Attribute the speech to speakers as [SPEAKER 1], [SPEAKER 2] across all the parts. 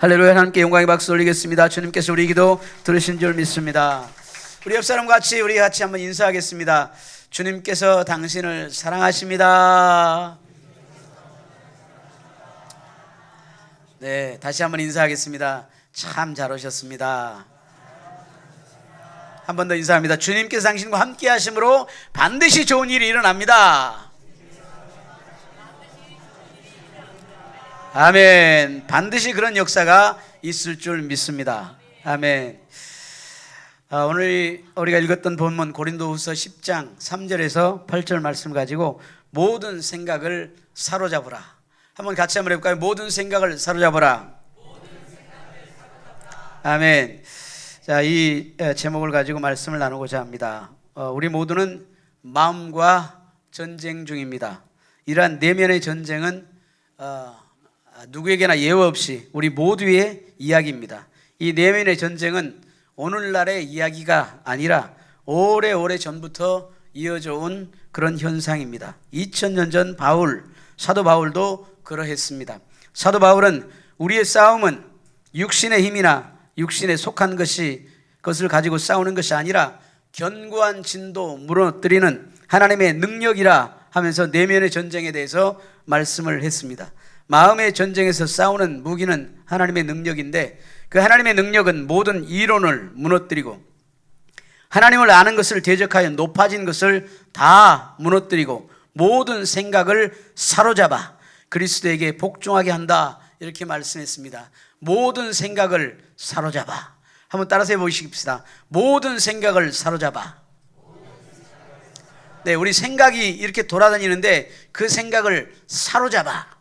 [SPEAKER 1] 할렐루야. 하나님께 영광의 박수 올리겠습니다. 주님께서 우리 기도 들으신 줄 믿습니다. 우리 옆 사람 같이 우리 같이 한번 인사하겠습니다. 주님께서 당신을 사랑하십니다. 네, 다시 한번 인사하겠습니다. 참 잘 오셨습니다. 한 번 더 인사합니다. 주님께서 당신과 함께 하심으로 반드시 좋은 일이 일어납니다. 아멘. 반드시 그런 역사가 있을 줄 믿습니다. 아멘. 오늘 우리가 읽었던 본문 고린도후서 10장 3절에서 8절 말씀 가지고 모든 생각을 사로잡으라. 한번 같이 한번 해볼까요? 모든 생각을 사로잡으라. 아멘. 자, 이 제목을 가지고 말씀을 나누고자 합니다. 우리 모두는 마음과 전쟁 중입니다. 이러한 내면의 전쟁은 누구에게나 예외 없이 우리 모두의 이야기입니다. 이 내면의 전쟁은 오늘날의 이야기가 아니라 오래오래 전부터 이어져 온 그런 현상입니다. 2000년 전 사도 바울도 그러했습니다. 사도 바울은 우리의 싸움은 육신의 힘이나 육신에 속한 것을 가지고 싸우는 것이 아니라 견고한 진도 무너뜨리는 하나님의 능력이라 하면서 내면의 전쟁에 대해서 말씀을 했습니다. 마음의 전쟁에서 싸우는 무기는 하나님의 능력인데 그 하나님의 능력은 모든 이론을 무너뜨리고 하나님을 아는 것을 대적하여 높아진 것을 다 무너뜨리고 모든 생각을 사로잡아 그리스도에게 복종하게 한다, 이렇게 말씀했습니다. 모든 생각을 사로잡아. 한번 따라서 해보십시다. 모든 생각을 사로잡아. 네, 우리 생각이 이렇게 돌아다니는데 그 생각을 사로잡아.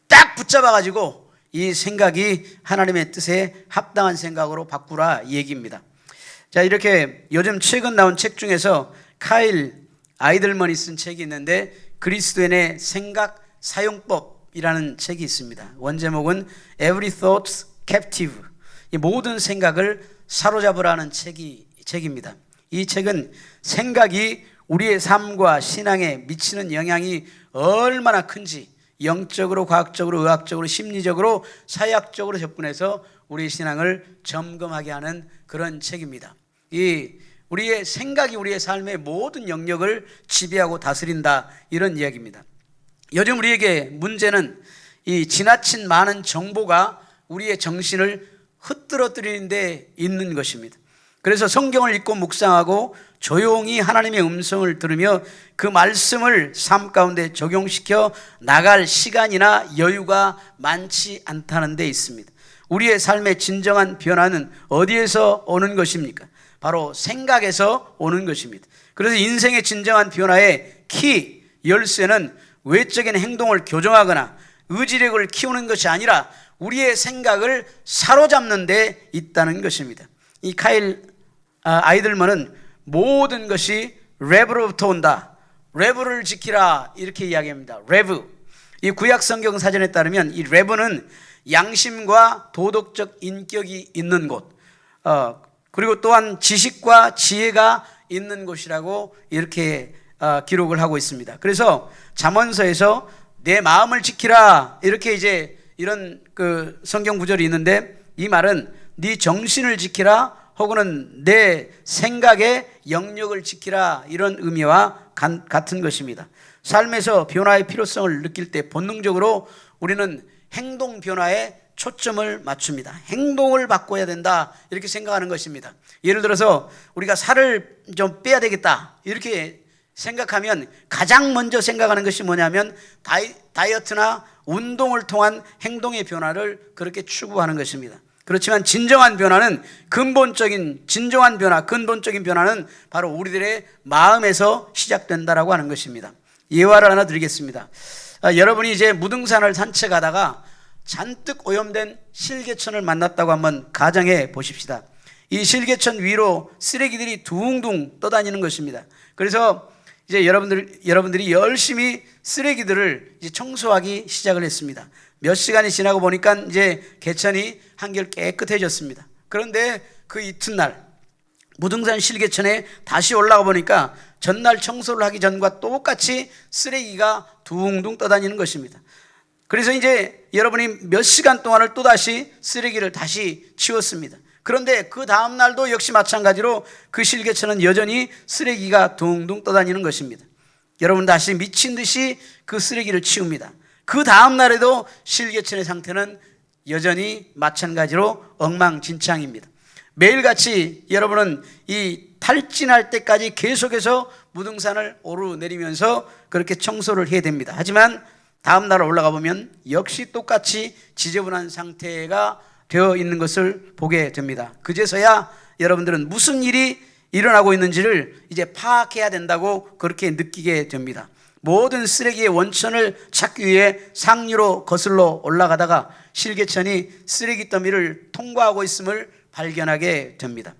[SPEAKER 1] 딱 붙잡아가지고 이 생각이 하나님의 뜻에 합당한 생각으로 바꾸라, 이 얘기입니다. 자, 이렇게 요즘 최근 나온 책 중에서 카일 아이들먼이 쓴 책이 있는데 그리스도인의 생각 사용법이라는 책이 있습니다. 원제목은 Every Thought Captive, 이 모든 생각을 사로잡으라는 책입니다. 이 책은 생각이 우리의 삶과 신앙에 미치는 영향이 얼마나 큰지 영적으로, 과학적으로, 의학적으로, 심리적으로, 사회학적으로 접근해서 우리의 신앙을 점검하게 하는 그런 책입니다. 우리의 생각이 우리의 삶의 모든 영역을 지배하고 다스린다, 이런 이야기입니다. 요즘 우리에게 문제는 이 지나친 많은 정보가 우리의 정신을 흐트러뜨리는 데 있는 것입니다. 그래서 성경을 읽고 묵상하고 조용히 하나님의 음성을 들으며 그 말씀을 삶 가운데 적용시켜 나갈 시간이나 여유가 많지 않다는 데 있습니다. 우리의 삶의 진정한 변화는 어디에서 오는 것입니까? 바로 생각에서 오는 것입니다. 그래서 인생의 진정한 변화의 열쇠는 외적인 행동을 교정하거나 의지력을 키우는 것이 아니라 우리의 생각을 사로잡는 데 있다는 것입니다. 이 카일 아이들먼은 모든 것이 레브로부터 온다. 레브를 지키라, 이렇게 이야기합니다. 레브. 이 구약 성경 사전에 따르면 이 레브는 양심과 도덕적 인격이 있는 곳, 그리고 또한 지식과 지혜가 있는 곳이라고 이렇게 기록을 하고 있습니다. 그래서 잠언서에서 내 마음을 지키라, 이렇게 이런 그 성경 구절이 있는데 이 말은 네 정신을 지키라 혹은 내 생각의 영역을 지키라, 이런 의미와 같은 것입니다. 삶에서 변화의 필요성을 느낄 때 본능적으로 우리는 행동 변화에 초점을 맞춥니다. 행동을 바꿔야 된다, 이렇게 생각하는 것입니다. 예를 들어서 우리가 살을 좀 빼야 되겠다, 이렇게 생각하면 가장 먼저 생각하는 것이 뭐냐면 다이어트나 운동을 통한 행동의 변화를 그렇게 추구하는 것입니다. 그렇지만 진정한 변화는 근본적인 변화는 바로 우리들의 마음에서 시작된다라고 하는 것입니다. 예화를 하나 드리겠습니다. 여러분이 이제 무등산을 산책하다가 잔뜩 오염된 실개천을 만났다고 한번 가정해 보십시다. 이 실개천 위로 쓰레기들이 둥둥 떠다니는 것입니다. 그래서 이제 여러분들이 열심히 쓰레기들을 이제 청소하기 시작을 했습니다. 몇 시간이 지나고 보니까 이제 개천이 한결 깨끗해졌습니다. 그런데 그 이튿날 무등산 실개천에 다시 올라가 보니까 전날 청소를 하기 전과 똑같이 쓰레기가 둥둥 떠다니는 것입니다. 그래서 이제 여러분이 몇 시간 동안을 또다시 쓰레기를 다시 치웠습니다. 그런데 그 다음 날도 역시 마찬가지로 그 실개천은 여전히 쓰레기가 둥둥 떠다니는 것입니다. 여러분 다시 미친 듯이 그 쓰레기를 치웁니다. 그 다음 날에도 실개천의 상태는 여전히 마찬가지로 엉망진창입니다. 매일같이 여러분은 이 탈진할 때까지 계속해서 무등산을 오르내리면서 그렇게 청소를 해야 됩니다. 하지만 다음 날 올라가 보면 역시 똑같이 지저분한 상태가 되어 있는 것을 보게 됩니다. 그제서야 여러분들은 무슨 일이 일어나고 있는지를 이제 파악해야 된다고 그렇게 느끼게 됩니다. 모든 쓰레기의 원천을 찾기 위해 상류로 거슬러 올라가다가 실개천이 쓰레기 더미를 통과하고 있음을 발견하게 됩니다.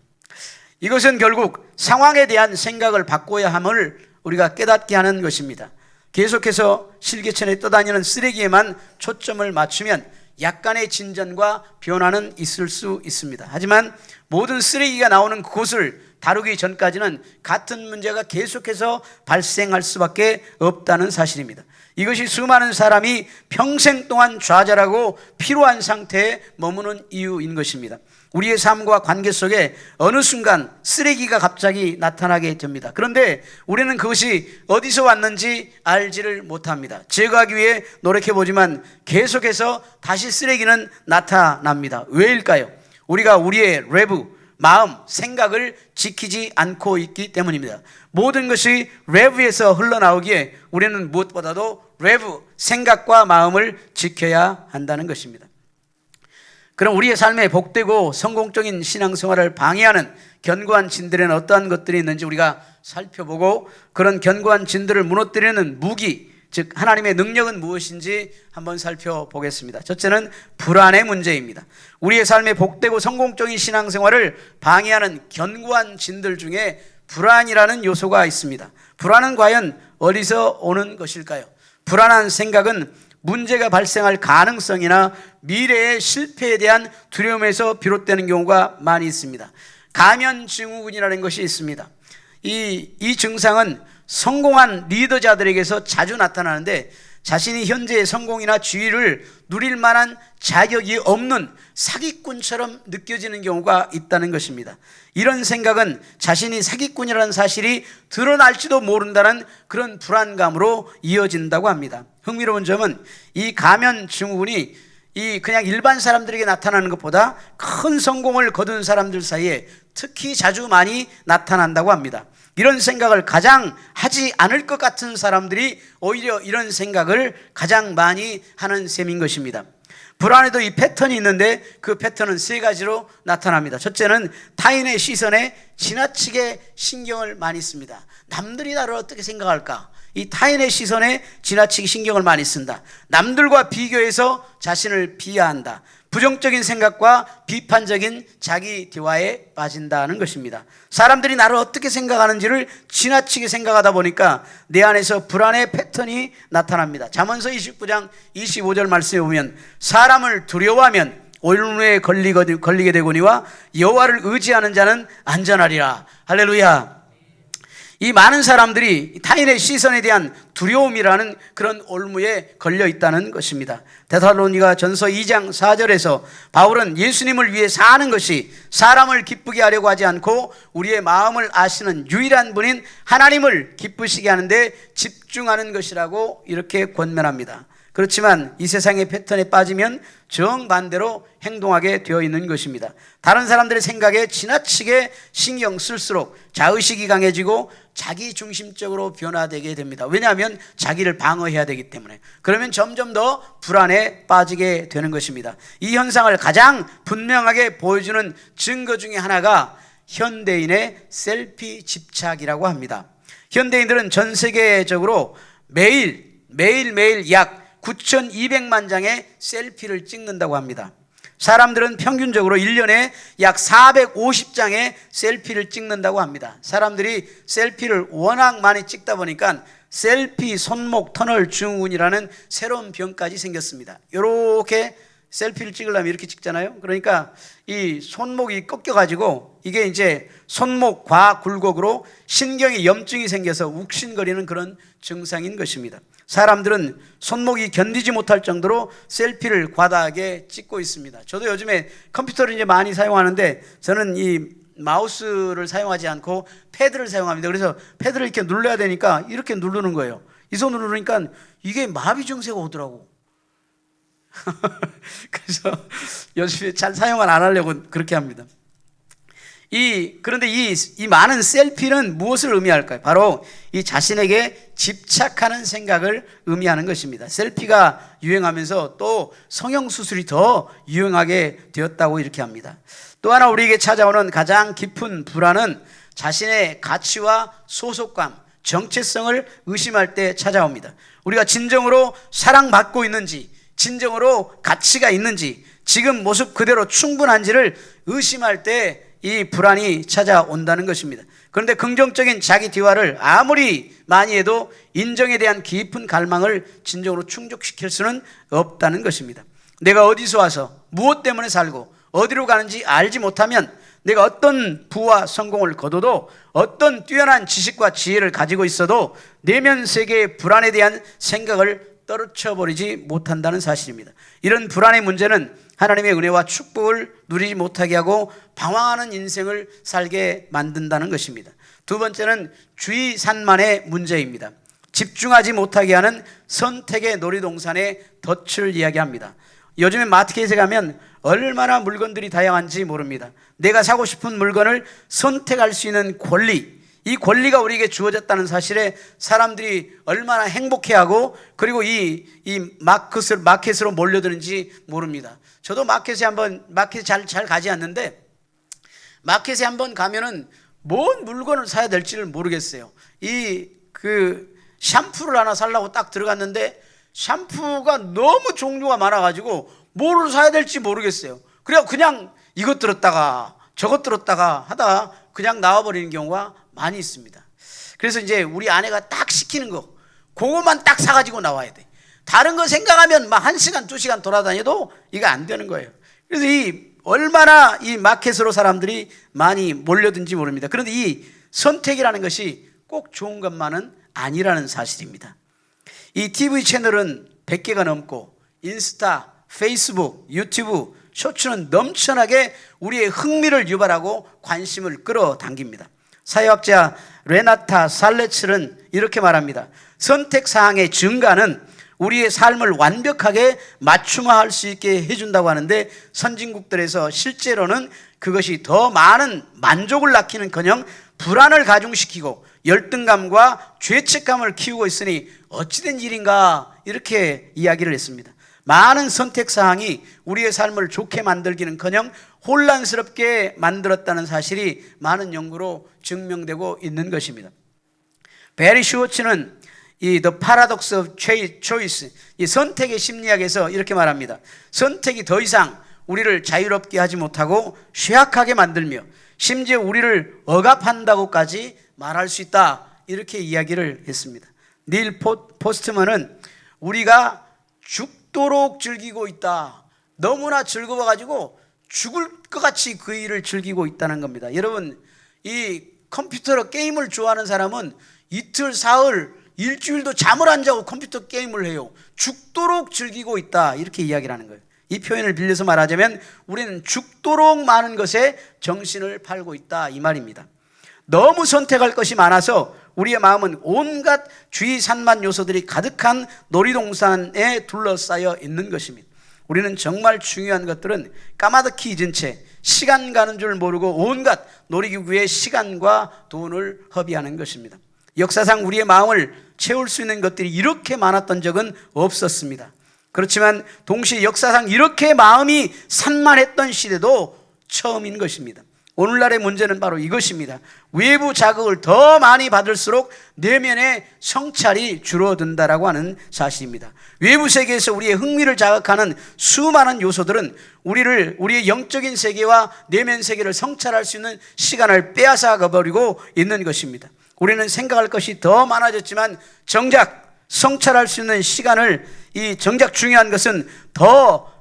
[SPEAKER 1] 이것은 결국 상황에 대한 생각을 바꿔야 함을 우리가 깨닫게 하는 것입니다. 계속해서 실개천에 떠다니는 쓰레기에만 초점을 맞추면 약간의 진전과 변화는 있을 수 있습니다. 하지만 모든 쓰레기가 나오는 그곳을 다루기 전까지는 같은 문제가 계속해서 발생할 수밖에 없다는 사실입니다. 이것이 수많은 사람이 평생 동안 좌절하고 피로한 상태에 머무는 이유인 것입니다. 우리의 삶과 관계 속에 어느 순간 쓰레기가 갑자기 나타나게 됩니다. 그런데 우리는 그것이 어디서 왔는지 알지를 못합니다. 제거하기 위해 노력해보지만 계속해서 다시 쓰레기는 나타납니다. 왜일까요? 우리가 우리의 레브, 마음, 생각을 지키지 않고 있기 때문입니다. 모든 것이 레브에서 흘러나오기에 우리는 무엇보다도 레브, 생각과 마음을 지켜야 한다는 것입니다. 그럼 우리의 삶에 복되고 성공적인 신앙생활을 방해하는 견고한 진들에는 어떠한 것들이 있는지 우리가 살펴보고 그런 견고한 진들을 무너뜨리는 무기, 즉 하나님의 능력은 무엇인지 한번 살펴보겠습니다. 첫째는 불안의 문제입니다. 우리의 삶에 복되고 성공적인 신앙생활을 방해하는 견고한 진들 중에 불안이라는 요소가 있습니다. 불안은 과연 어디서 오는 것일까요? 불안한 생각은 문제가 발생할 가능성이나 미래의 실패에 대한 두려움에서 비롯되는 경우가 많이 있습니다. 가면증후군이라는 것이 있습니다. 이 증상은 성공한 리더자들에게서 자주 나타나는데 자신이 현재의 성공이나 지위를 누릴 만한 자격이 없는 사기꾼처럼 느껴지는 경우가 있다는 것입니다. 이런 생각은 자신이 사기꾼이라는 사실이 드러날지도 모른다는 그런 불안감으로 이어진다고 합니다. 흥미로운 점은 이 가면증후군이 그냥 일반 사람들에게 나타나는 것보다 큰 성공을 거둔 사람들 사이에 특히 자주 많이 나타난다고 합니다. 이런 생각을 가장 하지 않을 것 같은 사람들이 오히려 이런 생각을 가장 많이 하는 셈인 것입니다. 불안에도 이 패턴이 있는데 그 패턴은 세 가지로 나타납니다. 첫째는 타인의 시선에 지나치게 신경을 많이 씁니다. 남들이 나를 어떻게 생각할까? 이 타인의 시선에 지나치게 신경을 많이 쓴다. 남들과 비교해서 자신을 비하한다. 부정적인 생각과 비판적인 자기 대화에 빠진다는 것입니다. 사람들이 나를 어떻게 생각하는지를 지나치게 생각하다 보니까 내 안에서 불안의 패턴이 나타납니다. 잠언서 29장 25절 말씀에 보면 사람을 두려워하면 올무에 걸리게 되거니와 여호와를 의지하는 자는 안전하리라. 할렐루야. 이 많은 사람들이 타인의 시선에 대한 두려움이라는 그런 올무에 걸려 있다는 것입니다. 데살로니가 전서 2장 4절에서 바울은 예수님을 위해 사는 것이 사람을 기쁘게 하려고 하지 않고 우리의 마음을 아시는 유일한 분인 하나님을 기쁘시게 하는데 집중하는 것이라고 이렇게 권면합니다. 그렇지만 이 세상의 패턴에 빠지면 정반대로 행동하게 되어 있는 것입니다. 다른 사람들의 생각에 지나치게 신경 쓸수록 자의식이 강해지고 자기중심적으로 변화되게 됩니다. 왜냐하면 자기를 방어해야 되기 때문에. 그러면 점점 더 불안에 빠지게 되는 것입니다. 이 현상을 가장 분명하게 보여주는 증거 중에 하나가 현대인의 셀피 집착이라고 합니다. 현대인들은 전 세계적으로 매일매일 약 9,200만 장의 셀피를 찍는다고 합니다. 사람들은 평균적으로 1년에 약 450장의 셀피를 찍는다고 합니다. 사람들이 셀피를 워낙 많이 찍다 보니까 셀피 손목 터널 증후군이라는 새로운 병까지 생겼습니다. 이렇게 셀피를 찍으려면 이렇게 찍잖아요. 그러니까 이 손목이 꺾여가지고 이게 이제 손목 과굴곡으로 신경에 염증이 생겨서 욱신거리는 그런 증상인 것입니다. 사람들은 손목이 견디지 못할 정도로 셀피를 과다하게 찍고 있습니다. 저도 요즘에 컴퓨터를 이제 많이 사용하는데 저는 이 마우스를 사용하지 않고 패드를 사용합니다. 그래서 패드를 이렇게 눌러야 되니까 이렇게 누르는 거예요. 이 손으로 누르니까 이게 마비 증세가 오더라고. 그래서 요즘에 잘 사용을 안 하려고 그렇게 합니다. 그런데 이 많은 셀피는 무엇을 의미할까요? 바로 이 자신에게 집착하는 생각을 의미하는 것입니다. 셀피가 유행하면서 또 성형수술이 더 유행하게 되었다고 이렇게 합니다. 또 하나 우리에게 찾아오는 가장 깊은 불안은 자신의 가치와 소속감, 정체성을 의심할 때 찾아옵니다. 우리가 진정으로 사랑받고 있는지, 진정으로 가치가 있는지, 지금 모습 그대로 충분한지를 의심할 때 이 불안이 찾아온다는 것입니다. 그런데 긍정적인 자기 대화를 아무리 많이 해도 인정에 대한 깊은 갈망을 진정으로 충족시킬 수는 없다는 것입니다. 내가 어디서 와서 무엇 때문에 살고 어디로 가는지 알지 못하면 내가 어떤 부와 성공을 거둬도 어떤 뛰어난 지식과 지혜를 가지고 있어도 내면 세계의 불안에 대한 생각을 떨쳐버리지 못한다는 사실입니다. 이런 불안의 문제는 하나님의 은혜와 축복을 누리지 못하게 하고 방황하는 인생을 살게 만든다는 것입니다. 두 번째는 주의 산만의 문제입니다. 집중하지 못하게 하는 선택의 놀이동산의 덫을 이야기합니다. 요즘에 마트켓에 가면 얼마나 물건들이 다양한지 모릅니다. 내가 사고 싶은 물건을 선택할 수 있는 권리, 이 권리가 우리에게 주어졌다는 사실에 사람들이 얼마나 행복해하고 그리고 이 마켓으로 몰려드는지 모릅니다. 저도 마켓 잘 가지 않는데 마켓에 한번 가면은 뭔 물건을 사야 될지를 모르겠어요. 샴푸를 하나 사려고 딱 들어갔는데 샴푸가 너무 종류가 많아가지고 뭐를 사야 될지 모르겠어요. 그냥 이것 들었다가 저것 들었다가 하다가 그냥 나와버리는 경우가 많이 있습니다. 그래서 이제 우리 아내가 딱 시키는 거 그것만 딱 사가지고 나와야 돼. 다른 거 생각하면 막 1시간 2시간 돌아다녀도 이거 안 되는 거예요. 그래서 얼마나 이 마켓으로 사람들이 많이 몰려든지 모릅니다. 그런데 이 선택이라는 것이 꼭 좋은 것만은 아니라는 사실입니다. 이 TV 채널은 100개가 넘고 인스타, 페이스북, 유튜브, 쇼츠는 넘쳐나게 우리의 흥미를 유발하고 관심을 끌어당깁니다. 사회학자 레나타 살레츠는 이렇게 말합니다. 선택사항의 증가는 우리의 삶을 완벽하게 맞춤화할 수 있게 해준다고 하는데 선진국들에서 실제로는 그것이 더 많은 만족을 낳기는커녕 불안을 가중시키고 열등감과 죄책감을 키우고 있으니 어찌된 일인가 이렇게 이야기를 했습니다. 많은 선택사항이 우리의 삶을 좋게 만들기는커녕 혼란스럽게 만들었다는 사실이 많은 연구로 증명되고 있는 것입니다. 베리 슈워츠는 The Paradox of Choice, 이 선택의 심리학에서 이렇게 말합니다. 선택이 더 이상 우리를 자유롭게 하지 못하고 쇠약하게 만들며 심지어 우리를 억압한다고까지 말할 수 있다, 이렇게 이야기를 했습니다. 닐 포스트먼은 우리가 죽도록 즐기고 있다, 너무나 즐거워가지고 죽을 것 같이 그 일을 즐기고 있다는 겁니다. 여러분, 이 컴퓨터로 게임을 좋아하는 사람은 이틀, 사흘, 일주일도 잠을 안 자고 컴퓨터 게임을 해요. 죽도록 즐기고 있다, 이렇게 이야기를 하는 거예요. 이 표현을 빌려서 말하자면 우리는 죽도록 많은 것에 정신을 팔고 있다, 이 말입니다. 너무 선택할 것이 많아서 우리의 마음은 온갖 주의 산만 요소들이 가득한 놀이동산에 둘러싸여 있는 것입니다. 우리는 정말 중요한 것들은 까마득히 잊은 채 시간 가는 줄 모르고 온갖 놀이기구에 시간과 돈을 허비하는 것입니다. 역사상 우리의 마음을 채울 수 있는 것들이 이렇게 많았던 적은 없었습니다. 그렇지만 동시에 역사상 이렇게 마음이 산만했던 시대도 처음인 것입니다. 오늘날의 문제는 바로 이것입니다. 외부 자극을 더 많이 받을수록 내면의 성찰이 줄어든다라고 하는 사실입니다. 외부 세계에서 우리의 흥미를 자극하는 수많은 요소들은 우리의 영적인 세계와 내면 세계를 성찰할 수 있는 시간을 빼앗아 가버리고 있는 것입니다. 우리는 생각할 것이 더 많아졌지만 정작 성찰할 수 있는 시간을, 정작 중요한 것은 더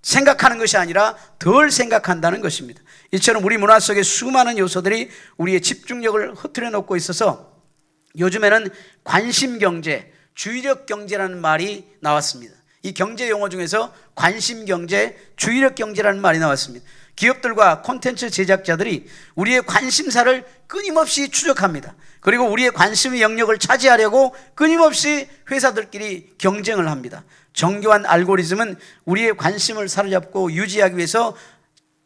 [SPEAKER 1] 생각하는 것이 아니라 덜 생각한다는 것입니다. 이처럼 우리 문화 속에 수많은 요소들이 우리의 집중력을 흐트려 놓고 있어서 요즘에는 관심경제, 주의력 경제라는 말이 나왔습니다. 이 경제 용어 중에서 관심경제, 주의력 경제라는 말이 나왔습니다. 기업들과 콘텐츠 제작자들이 우리의 관심사를 끊임없이 추적합니다. 그리고 우리의 관심의 영역을 차지하려고 끊임없이 회사들끼리 경쟁을 합니다. 정교한 알고리즘은 우리의 관심을 사로잡고 유지하기 위해서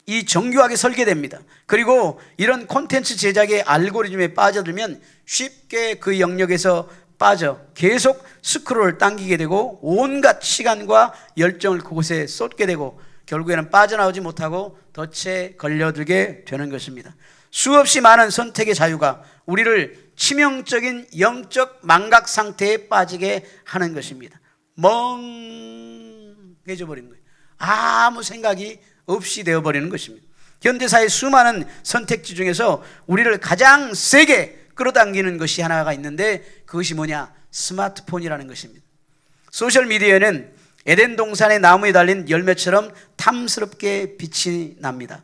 [SPEAKER 1] 이 정교하게 설계됩니다. 그리고 이런 콘텐츠 제작의 알고리즘에 빠져들면 쉽게 그 영역에서 빠져 계속 스크롤을 당기게 되고 온갖 시간과 열정을 그곳에 쏟게 되고 결국에는 빠져나오지 못하고 덫에 걸려들게 되는 것입니다. 수없이 많은 선택의 자유가 우리를 치명적인 영적 망각 상태에 빠지게 하는 것입니다. 멍해져 버리는 거예요. 아무 생각이 없이 되어버리는 것입니다. 현대사의 수많은 선택지 중에서 우리를 가장 세게 끌어당기는 것이 하나가 있는데 그것이 뭐냐? 스마트폰이라는 것입니다. 소셜미디어에는 에덴 동산의 나무에 달린 열매처럼 탐스럽게 빛이 납니다.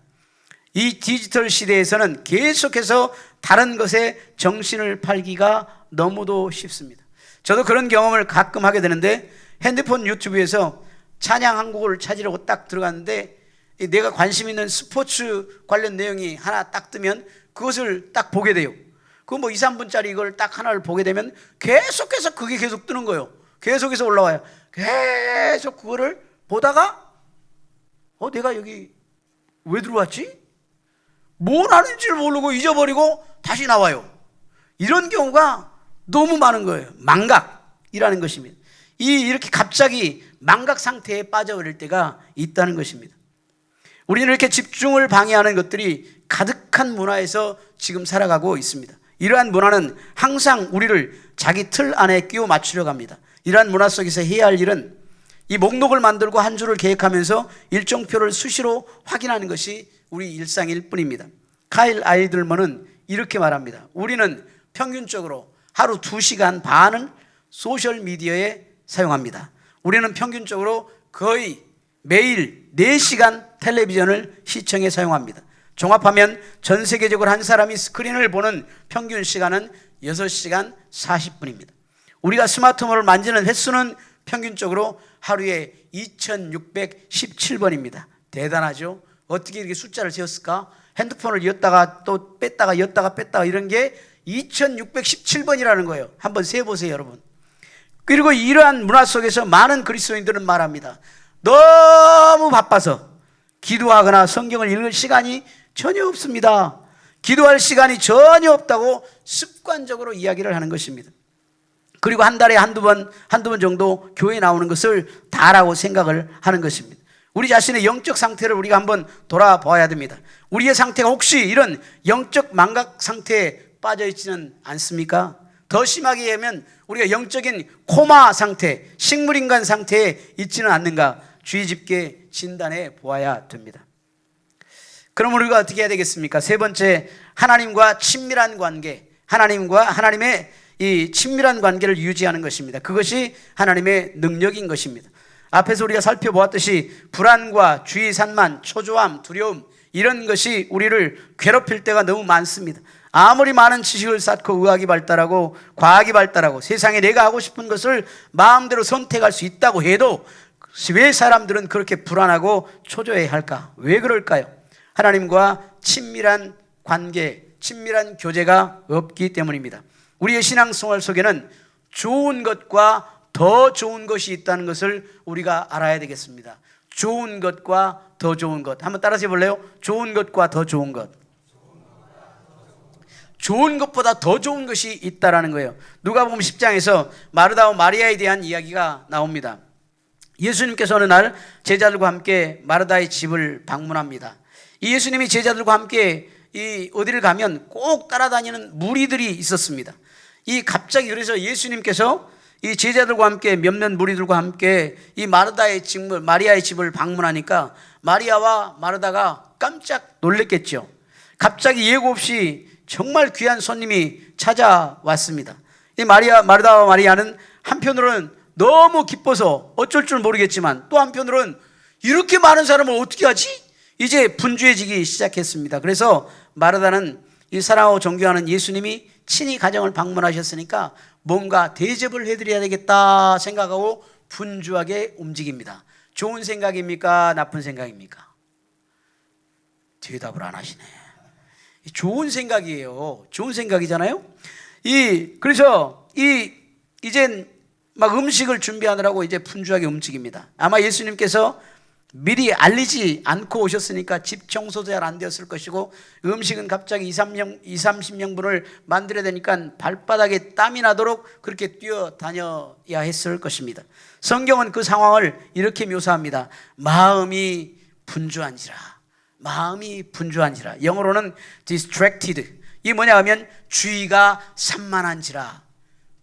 [SPEAKER 1] 이 디지털 시대에서는 계속해서 다른 것에 정신을 팔기가 너무도 쉽습니다. 저도 그런 경험을 가끔 하게 되는데 핸드폰 유튜브에서 찬양 한 곡을 찾으려고 딱 들어갔는데 내가 관심 있는 스포츠 관련 내용이 하나 딱 뜨면 그것을 딱 보게 돼요. 그 뭐 2, 3분짜리 이걸 딱 하나를 보게 되면 계속해서 그게 계속 뜨는 거예요. 계속해서 올라와요. 계속 그거를 보다가 내가 여기 왜 들어왔지? 뭘 하는지를 모르고 잊어버리고 다시 나와요. 이런 경우가 너무 많은 거예요. 망각이라는 것입니다. 이렇게 갑자기 망각 상태에 빠져버릴 때가 있다는 것입니다. 우리는 이렇게 집중을 방해하는 것들이 가득한 문화에서 지금 살아가고 있습니다. 이러한 문화는 항상 우리를 자기 틀 안에 끼워 맞추려고 합니다. 이러한 문화 속에서 해야 할 일은 이 목록을 만들고 한 주를 계획하면서 일정표를 수시로 확인하는 것이 우리 일상일 뿐입니다. 카일 아이들먼은 이렇게 말합니다. 우리는 평균적으로 하루 2시간 반을 소셜미디어에 사용합니다. 우리는 평균적으로 거의 매일 4시간 텔레비전을 시청에 사용합니다. 종합하면 전 세계적으로 한 사람이 스크린을 보는 평균 시간은 6시간 40분입니다. 우리가 스마트폰을 만지는 횟수는 평균적으로 하루에 2617번입니다. 대단하죠? 어떻게 이렇게 숫자를 지었을까? 핸드폰을 였다가 또 뺐다가 였다가 뺐다가 이런 게 2617번이라는 거예요. 한번 세보세요, 여러분. 그리고 이러한 문화 속에서 많은 그리스도인들은 말합니다. 너무 바빠서 기도하거나 성경을 읽을 시간이 전혀 없습니다. 기도할 시간이 전혀 없다고 습관적으로 이야기를 하는 것입니다. 그리고 한 달에 한두 번 정도 교회에 나오는 것을 다라고 생각을 하는 것입니다. 우리 자신의 영적 상태를 우리가 한번 돌아봐야 됩니다. 우리의 상태가 혹시 이런 영적 망각 상태에 빠져 있지는 않습니까? 더 심하게 하면 우리가 영적인 코마 상태, 식물인간 상태에 있지는 않는가 주의 깊게 진단해 보아야 됩니다. 그럼 우리가 어떻게 해야 되겠습니까? 세 번째, 하나님과 친밀한 관계, 하나님의 이 친밀한 관계를 유지하는 것입니다. 그것이 하나님의 능력인 것입니다. 앞에서 우리가 살펴보았듯이 불안과 주의 산만, 초조함, 두려움 이런 것이 우리를 괴롭힐 때가 너무 많습니다. 아무리 많은 지식을 쌓고 의학이 발달하고 과학이 발달하고 세상에 내가 하고 싶은 것을 마음대로 선택할 수 있다고 해도 왜 사람들은 그렇게 불안하고 초조해야 할까? 왜 그럴까요? 하나님과 친밀한 관계, 친밀한 교제가 없기 때문입니다. 우리의 신앙생활 속에는 좋은 것과 더 좋은 것이 있다는 것을 우리가 알아야 되겠습니다. 좋은 것과 더 좋은 것. 한번 따라서 해볼래요? 좋은 것과 더 좋은 것. 좋은 것보다 더 좋은 것이 있다라는 거예요. 누가복음 10장에서 마르다와 마리아에 대한 이야기가 나옵니다. 예수님께서 어느 날 제자들과 함께 마르다의 집을 방문합니다. 이 예수님이 제자들과 함께 이 어디를 가면 꼭 따라다니는 무리들이 있었습니다. 이 갑자기 그래서 예수님께서 이 제자들과 함께 몇몇 무리들과 함께 이 마리아의 집을 방문하니까 마리아와 마르다가 깜짝 놀랐겠죠. 갑자기 예고 없이 정말 귀한 손님이 찾아왔습니다. 이 마르다와 마리아는 한편으로는 너무 기뻐서 어쩔 줄 모르겠지만 또 한편으로는 이렇게 많은 사람을 어떻게 하지? 이제 분주해지기 시작했습니다. 그래서 마르다는 이 사랑하고 존경하는 예수님이 친히 가정을 방문하셨으니까 뭔가 대접을 해드려야 되겠다 생각하고 분주하게 움직입니다. 좋은 생각입니까? 나쁜 생각입니까? 대답을 안 하시네. 좋은 생각이에요. 좋은 생각이잖아요. 그래서 이젠 막 음식을 준비하느라고 이제 분주하게 움직입니다. 아마 예수님께서 미리 알리지 않고 오셨으니까 집 청소도 잘 안 되었을 것이고, 음식은 갑자기 30명분을 만들어야 되니까 발바닥에 땀이 나도록 그렇게 뛰어다녀야 했을 것입니다. 성경은 그 상황을 이렇게 묘사합니다. 마음이 분주한지라. 마음이 분주한지라. 영어로는 distracted. 이게 뭐냐 하면 주의가 산만한지라.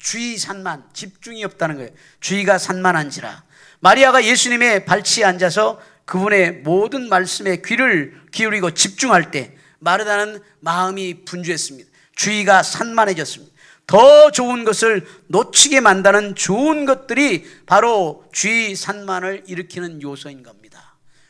[SPEAKER 1] 주의 산만, 집중이 없다는 거예요. 주의가 산만한지라. 마리아가 예수님의 발치에 앉아서 그분의 모든 말씀에 귀를 기울이고 집중할 때 마르다는 마음이 분주했습니다. 주의가 산만해졌습니다. 더 좋은 것을 놓치게 만드는 좋은 것들이 바로 주의 산만을 일으키는 요소인 겁니다.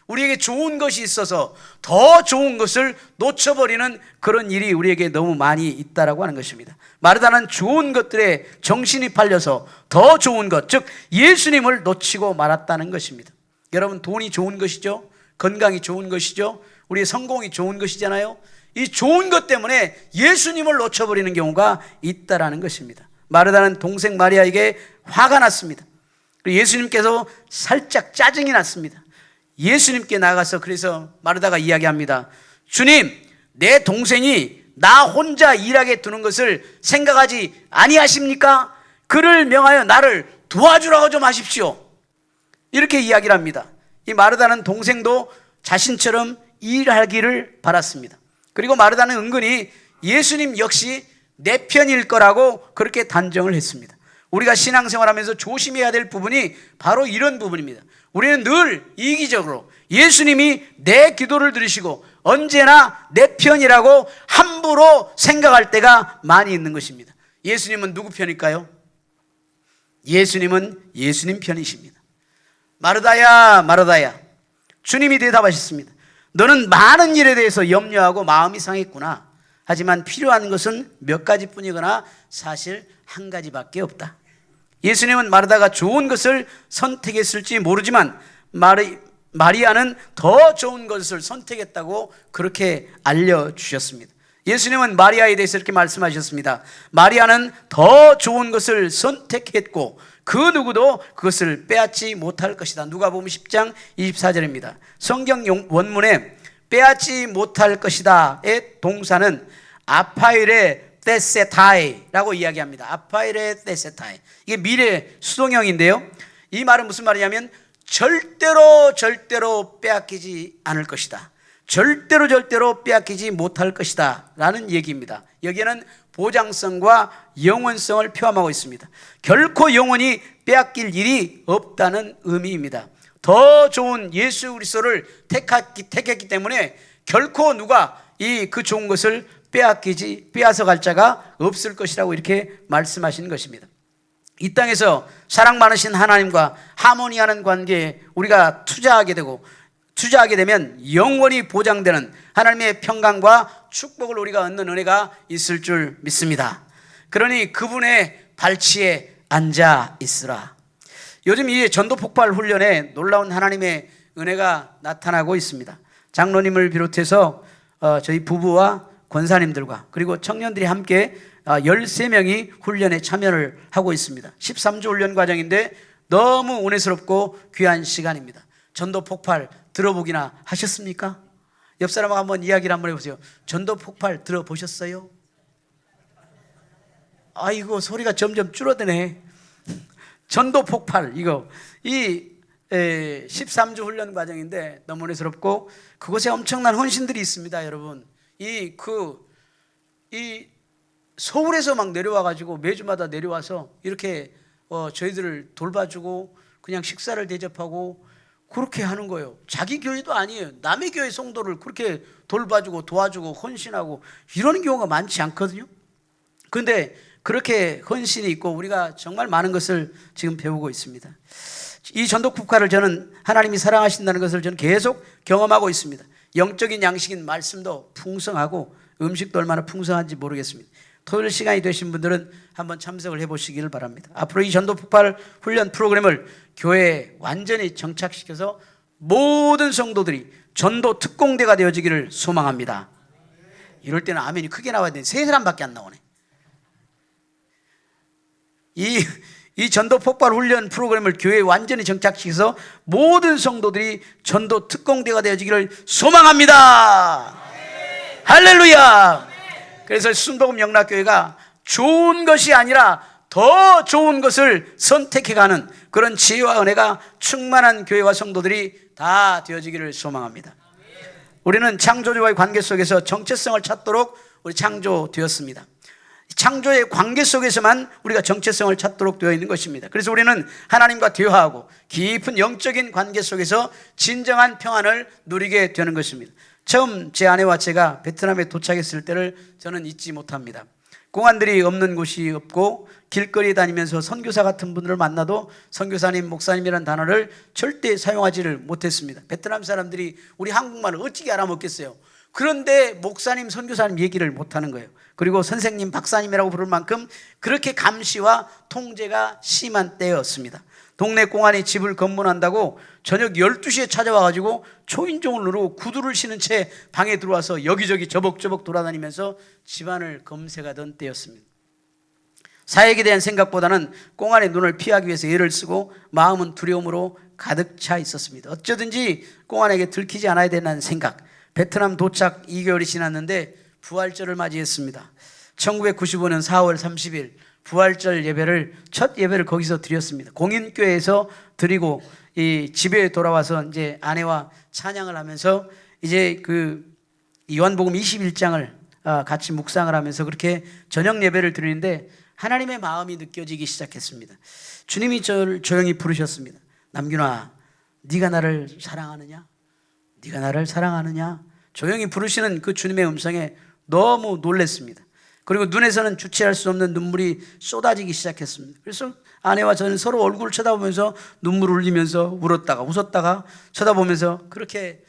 [SPEAKER 1] 우리에게 좋은 것이 있어서 더 좋은 것을 놓쳐버리는 그런 일이 우리에게 너무 많이 있다라고 하는 것입니다. 마르다는 좋은 것들에 정신이 팔려서 더 좋은 것, 즉 예수님을 놓치고 말았다는 것입니다. 여러분, 돈이 좋은 것이죠. 건강이 좋은 것이죠. 우리의 성공이 좋은 것이잖아요. 이 좋은 것 때문에 예수님을 놓쳐버리는 경우가 있다라는 것입니다. 마르다는 동생 마리아에게 화가 났습니다. 그리고 예수님께서 살짝 짜증이 났습니다. 예수님께 나가서 그래서 마르다가 이야기합니다. 주님, 내 동생이 나 혼자 일하게 두는 것을 생각하지 아니하십니까? 그를 명하여 나를 도와주라고 좀 하십시오. 이렇게 이야기를 합니다. 이 마르다는 동생도 자신처럼 일하기를 바랐습니다. 그리고 마르다는 은근히 예수님 역시 내 편일 거라고 그렇게 단정을 했습니다. 우리가 신앙생활하면서 조심해야 될 부분이 바로 이런 부분입니다. 우리는 늘 이기적으로 예수님이 내 기도를 들으시고 언제나 내 편이라고 함부로 생각할 때가 많이 있는 것입니다. 예수님은 누구 편일까요? 예수님은 예수님 편이십니다. 마르다야, 마르다야, 주님이 대답하셨습니다. 너는 많은 일에 대해서 염려하고 마음이 상했구나. 하지만 필요한 것은 몇 가지뿐이거나 사실 한 가지밖에 없다. 예수님은 마르다가 좋은 것을 선택했을지 모르지만 마리아는 더 좋은 것을 선택했다고 그렇게 알려주셨습니다. 예수님은 마리아에 대해서 이렇게 말씀하셨습니다. 마리아는 더 좋은 것을 선택했고 그 누구도 그것을 빼앗지 못할 것이다. 누가복음 10장 24절입니다. 성경 원문에 빼앗지 못할 것이다의 동사는 아파이레 테세타이라고 이야기합니다. 아파이레 테세타이. 이게 미래 수동형인데요. 이 말은 무슨 말이냐면 절대로 빼앗기지 않을 것이다. 절대로 빼앗기지 못할 것이다 라는 얘기입니다. 여기에는 보장성과 영원성을 표함하고 있습니다. 결코 영원히 빼앗길 일이 없다는 의미입니다. 더 좋은 예수 그리스도를 택했기 때문에 결코 누가 그 좋은 것을 빼앗아 갈 자가 없을 것이라고 이렇게 말씀하시는 것입니다. 이 땅에서 사랑 많으신 하나님과 하모니하는 관계에 우리가 투자하게 되면 영원히 보장되는 하나님의 평강과 축복을 우리가 얻는 은혜가 있을 줄 믿습니다. 그러니 그분의 발치에 앉아 있으라. 요즘 이 전도 폭발 훈련에 놀라운 하나님의 은혜가 나타나고 있습니다. 장로님을 비롯해서 저희 부부와 권사님들과 그리고 청년들이 함께 13명이 훈련에 참여를 하고 있습니다. 13주 훈련 과정인데 너무 은혜스럽고 귀한 시간입니다. 전도 폭발 들어보기나 하셨습니까? 옆 사람하고 한번 이야기를 한번 해보세요. 전도 폭발 들어보셨어요? 아이고, 소리가 점점 줄어드네. 전도 폭발, 이거 13주 훈련 과정인데 너무 은혜스럽고 그곳에 엄청난 헌신들이 있습니다. 여러분, 서울에서 막 내려와가지고 매주마다 내려와서 이렇게 저희들을 돌봐주고 그냥 식사를 대접하고 그렇게 하는 거예요. 자기 교회도 아니에요. 남의 교회 성도를 그렇게 돌봐주고 도와주고 헌신하고 이러는 경우가 많지 않거든요. 그런데 그렇게 헌신이 있고 우리가 정말 많은 것을 지금 배우고 있습니다. 이 전도국가를 저는 하나님이 사랑하신다는 것을 저는 계속 경험하고 있습니다. 영적인 양식인 말씀도 풍성하고 음식도 얼마나 풍성한지 모르겠습니다. 토요일 시간이 되신 분들은 한번 참석을 해보시기를 바랍니다. 앞으로 이 전도폭발 훈련 프로그램을 교회에 완전히 정착시켜서 모든 성도들이 전도 특공대가 되어지기를 소망합니다. 이럴 때는 아멘이 크게 나와야 되는데 세 사람밖에 안 나오네. 이 전도 폭발 훈련 프로그램을 교회에 완전히 정착시켜서 모든 성도들이 전도 특공대가 되어지기를 소망합니다. 할렐루야. 그래서 순복음 영락교회가 좋은 것이 아니라 더 좋은 것을 선택해가는 그런 지혜와 은혜가 충만한 교회와 성도들이 다 되어지기를 소망합니다. 우리는 창조주와의 관계 속에서 정체성을 찾도록 우리 창조되었습니다. 창조의 관계 속에서만 우리가 정체성을 찾도록 되어 있는 것입니다. 그래서 우리는 하나님과 대화하고 깊은 영적인 관계 속에서 진정한 평안을 누리게 되는 것입니다. 처음 제 아내와 제가 베트남에 도착했을 때를 저는 잊지 못합니다. 공안들이 없는 곳이 없고 길거리에 다니면서 선교사 같은 분들을 만나도 선교사님, 목사님이라는 단어를 절대 사용하지를 못했습니다. 베트남 사람들이 우리 한국말을 어찌게 알아먹겠어요. 그런데 목사님, 선교사님 얘기를 못하는 거예요. 그리고 선생님, 박사님이라고 부를 만큼 그렇게 감시와 통제가 심한 때였습니다. 동네 공안이 집을 검문한다고 저녁 12시에 찾아와가지고 초인종을 누르고 구두를 신은 채 방에 들어와서 여기저기 저벅저벅 돌아다니면서 집안을 검색하던 때였습니다. 사역에 대한 생각보다는 공안의 눈을 피하기 위해서 애를 쓰고 마음은 두려움으로 가득 차 있었습니다. 어쩌든지 공안에게 들키지 않아야 된다는 생각. 베트남 도착 2개월이 지났는데 부활절을 맞이했습니다. 1995년 4월 30일 부활절 예배를 첫 예배를 거기서 드렸습니다. 공인교회에서 드리고 이 집에 돌아와서 이제 아내와 찬양을 하면서 이제 그 요한복음 21장을 같이 묵상을 하면서 그렇게 저녁 예배를 드리는데 하나님의 마음이 느껴지기 시작했습니다. 주님이 저를 조용히 부르셨습니다. 남균아, 네가 나를 사랑하느냐? 네가 나를 사랑하느냐? 조용히 부르시는 그 주님의 음성에 너무 놀랐습니다. 그리고 눈에서는 주체할 수 없는 눈물이 쏟아지기 시작했습니다. 그래서 아내와 저는 서로 얼굴을 쳐다보면서 눈물을 흘리면서 울었다가 웃었다가 쳐다보면서 그렇게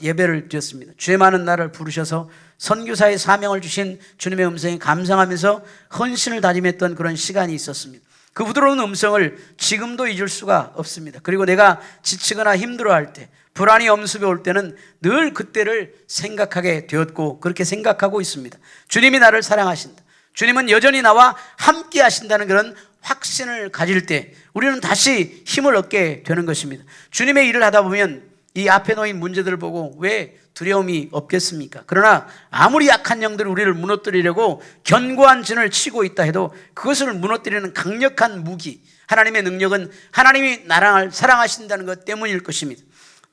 [SPEAKER 1] 예배를 드렸습니다. 죄 많은 나를 부르셔서 선교사의 사명을 주신 주님의 음성에 감상하면서 헌신을 다짐했던 그런 시간이 있었습니다. 그 부드러운 음성을 지금도 잊을 수가 없습니다. 그리고 내가 지치거나 힘들어할 때, 불안이 엄습해 올 때는 늘 그때를 생각하게 되었고 그렇게 생각하고 있습니다. 주님이 나를 사랑하신다. 주님은 여전히 나와 함께 하신다는 그런 확신을 가질 때 우리는 다시 힘을 얻게 되는 것입니다. 주님의 일을 하다 보면 이 앞에 놓인 문제들을 보고 왜 두려움이 없겠습니까? 그러나 아무리 약한 영들이 우리를 무너뜨리려고 견고한 진을 치고 있다 해도 그것을 무너뜨리는 강력한 무기, 하나님의 능력은 하나님이 나를 사랑하신다는 것 때문일 것입니다.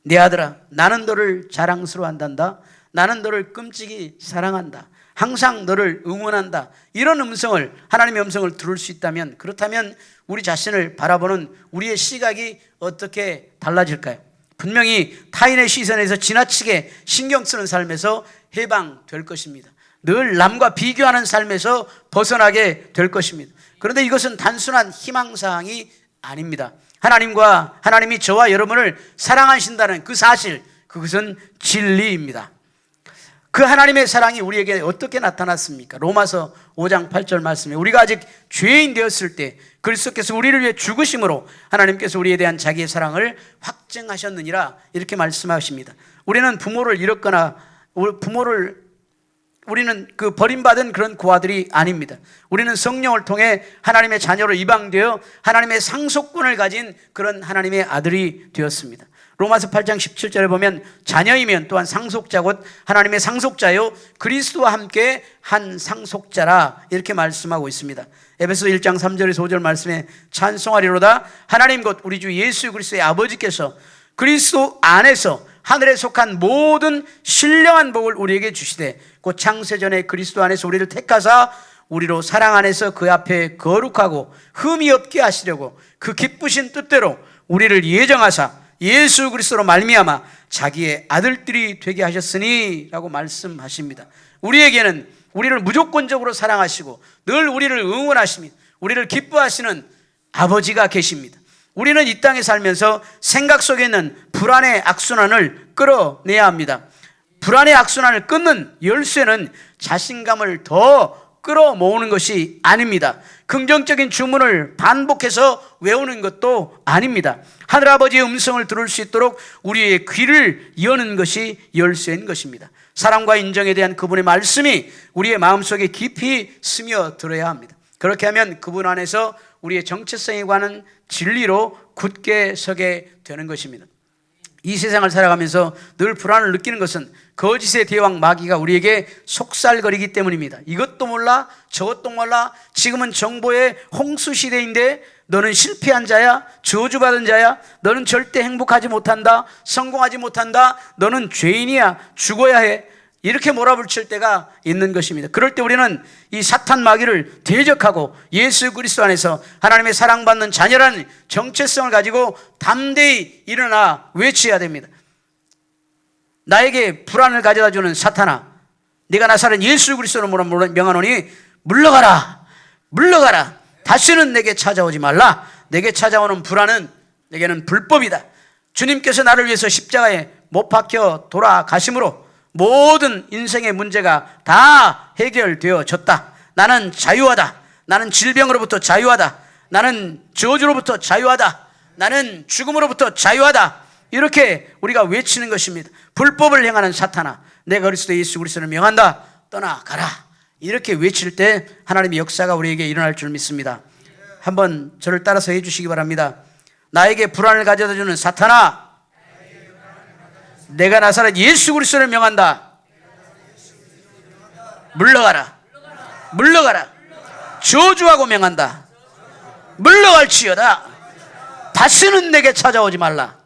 [SPEAKER 1] 내 아들아, 나는 너를 자랑스러워한단다. 나는 너를 끔찍이 사랑한다. 항상 너를 응원한다. 이런 음성을, 하나님의 음성을 들을 수 있다면, 그렇다면 우리 자신을 바라보는 우리의 시각이 어떻게 달라질까요? 분명히 타인의 시선에서 지나치게 신경 쓰는 삶에서 해방될 것입니다. 늘 남과 비교하는 삶에서 벗어나게 될 것입니다. 그런데 이것은 단순한 희망사항이 아닙니다. 하나님이 저와 여러분을 사랑하신다는 그 사실, 그것은 진리입니다. 그 하나님의 사랑이 우리에게 어떻게 나타났습니까? 로마서 5장 8절 말씀에 우리가 아직 죄인 되었을 때 그리스도께서 우리를 위해 죽으심으로 하나님께서 우리에 대한 자기의 사랑을 확증하셨느니라, 이렇게 말씀하십니다. 우리는 부모를 잃었거나 우리는 그 버림받은 그런 고아들이 아닙니다. 우리는 성령을 통해 하나님의 자녀로 입양되어 하나님의 상속권을 가진 그런 하나님의 아들이 되었습니다. 로마서 8장 17절에 보면 자녀이면 또한 상속자 곧 하나님의 상속자요 그리스도와 함께 한 상속자라, 이렇게 말씀하고 있습니다. 에베소 1장 3절에서 5절 말씀에 찬송하리로다 하나님 곧 우리 주 예수 그리스도의 아버지께서 그리스도 안에서 하늘에 속한 모든 신령한 복을 우리에게 주시되 곧 창세전에 그리스도 안에서 우리를 택하사 우리로 사랑 안에서 그 앞에 거룩하고 흠이 없게 하시려고 그 기쁘신 뜻대로 우리를 예정하사 예수 그리스도로 말미암아 자기의 아들들이 되게 하셨으니 라고 말씀하십니다. 우리에게는 우리를 무조건적으로 사랑하시고 늘 우리를 응원하시며 우리를 기뻐하시는 아버지가 계십니다. 우리는 이 땅에 살면서 생각 속에 있는 불안의 악순환을 끌어내야 합니다. 불안의 악순환을 끊는 열쇠는 자신감을 더 끌어모으는 것이 아닙니다. 긍정적인 주문을 반복해서 외우는 것도 아닙니다. 하늘아버지의 음성을 들을 수 있도록 우리의 귀를 여는 것이 열쇠인 것입니다. 사랑과 인정에 대한 그분의 말씀이 우리의 마음속에 깊이 스며들어야 합니다. 그렇게 하면 그분 안에서 우리의 정체성에 관한 진리로 굳게 서게 되는 것입니다. 이 세상을 살아가면서 늘 불안을 느끼는 것은 거짓의 대왕 마귀가 우리에게 속살거리기 때문입니다. 이것도 몰라 저것도 몰라, 지금은 정보의 홍수 시대인데 너는 실패한 자야, 저주받은 자야, 너는 절대 행복하지 못한다, 성공하지 못한다, 너는 죄인이야, 죽어야 해, 이렇게 몰아붙일 때가 있는 것입니다. 그럴 때 우리는 이 사탄 마귀를 대적하고 예수 그리스도 안에서 하나님의 사랑받는 자녀라는 정체성을 가지고 담대히 일어나 외쳐야 됩니다. 나에게 불안을 가져다주는 사탄아, 네가 나사렛 예수 그리스도로 명하노니 물러가라, 물러가라. 다시는 내게 찾아오지 말라. 내게 찾아오는 불안은 내게는 불법이다. 주님께서 나를 위해서 십자가에 못 박혀 돌아가심으로 모든 인생의 문제가 다 해결되어졌다. 나는 자유하다. 나는 질병으로부터 자유하다. 나는 저주로부터 자유하다. 나는 죽음으로부터 자유하다. 이렇게 우리가 외치는 것입니다. 불법을 행하는 사탄아, 내가 그리스도 예수 그리스도를 명한다. 떠나가라. 이렇게 외칠 때 하나님의 역사가 우리에게 일어날 줄 믿습니다. 한번 저를 따라서 해주시기 바랍니다. 나에게 불안을 가져다주는 사탄아, 내가 나사렛 예수 그리스도를 명한다. 물러가라, 물러가라. 저주하고 명한다. 물러갈지어다. 다시는 내게 찾아오지 말라.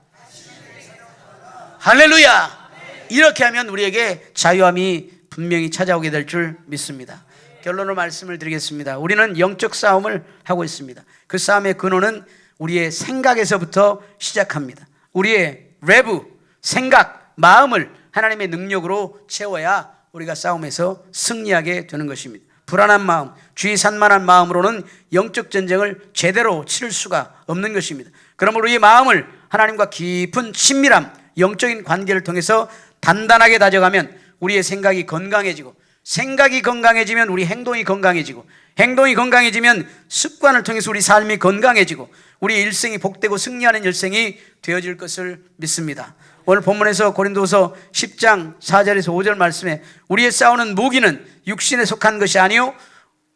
[SPEAKER 1] 할렐루야. 이렇게 하면 우리에게 자유함이 분명히 찾아오게 될 줄 믿습니다. 결론으로 말씀을 드리겠습니다. 우리는 영적 싸움을 하고 있습니다. 그 싸움의 근원은 우리의 생각에서부터 시작합니다. 우리의 외부 생각, 마음을 하나님의 능력으로 채워야 우리가 싸움에서 승리하게 되는 것입니다. 불안한 마음, 주의 산만한 마음으로는 영적 전쟁을 제대로 치를 수가 없는 것입니다. 그러므로 우리의 마음을 하나님과 깊은 친밀함, 영적인 관계를 통해서 단단하게 다져가면 우리의 생각이 건강해지고, 생각이 건강해지면 우리 행동이 건강해지고, 행동이 건강해지면 습관을 통해서 우리 삶이 건강해지고, 우리 일생이 복되고 승리하는 일생이 되어질 것을 믿습니다. 오늘 본문에서 고린도서 10장 4절에서 5절 말씀에 우리의 싸우는 무기는 육신에 속한 것이 아니요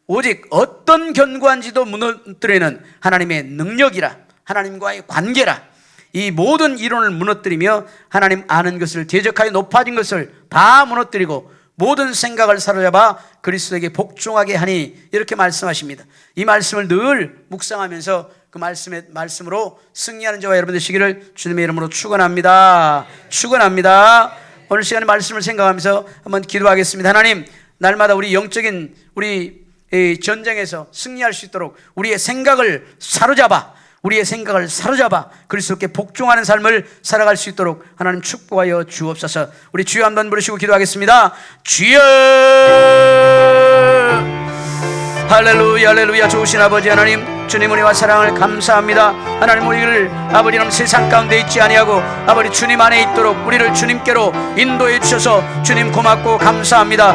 [SPEAKER 1] 오직 어떤 견고한지도 무너뜨리는 하나님의 능력이라, 하나님과의 관계라. 이 모든 이론을 무너뜨리며 하나님 아는 것을 대적하여 높아진 것을 다 무너뜨리고 모든 생각을 사로잡아 그리스도에게 복종하게 하니, 이렇게 말씀하십니다. 이 말씀을 늘 묵상하면서 그 말씀으로 승리하는 저와 여러분 되시기를 주님의 이름으로 축원합니다. 축원합니다. 오늘 시간에 말씀을 생각하면서 한번 기도하겠습니다. 하나님, 날마다 우리 영적인 우리 전쟁에서 승리할 수 있도록 우리의 생각을 사로잡아 그리스도께 복종하는 삶을 살아갈 수 있도록 하나님 축복하여 주옵소서. 우리 주여 한번 부르시고 기도하겠습니다. 주여, 할렐루야, 할렐루야. 좋으신 아버지 하나님, 주님 은혜와 사랑을 감사합니다. 하나님, 우리를 아버지는 세상 가운데 있지 아니하고 아버지 주님 안에 있도록 우리를 주님께로 인도해 주셔서 주님 고맙고 감사합니다.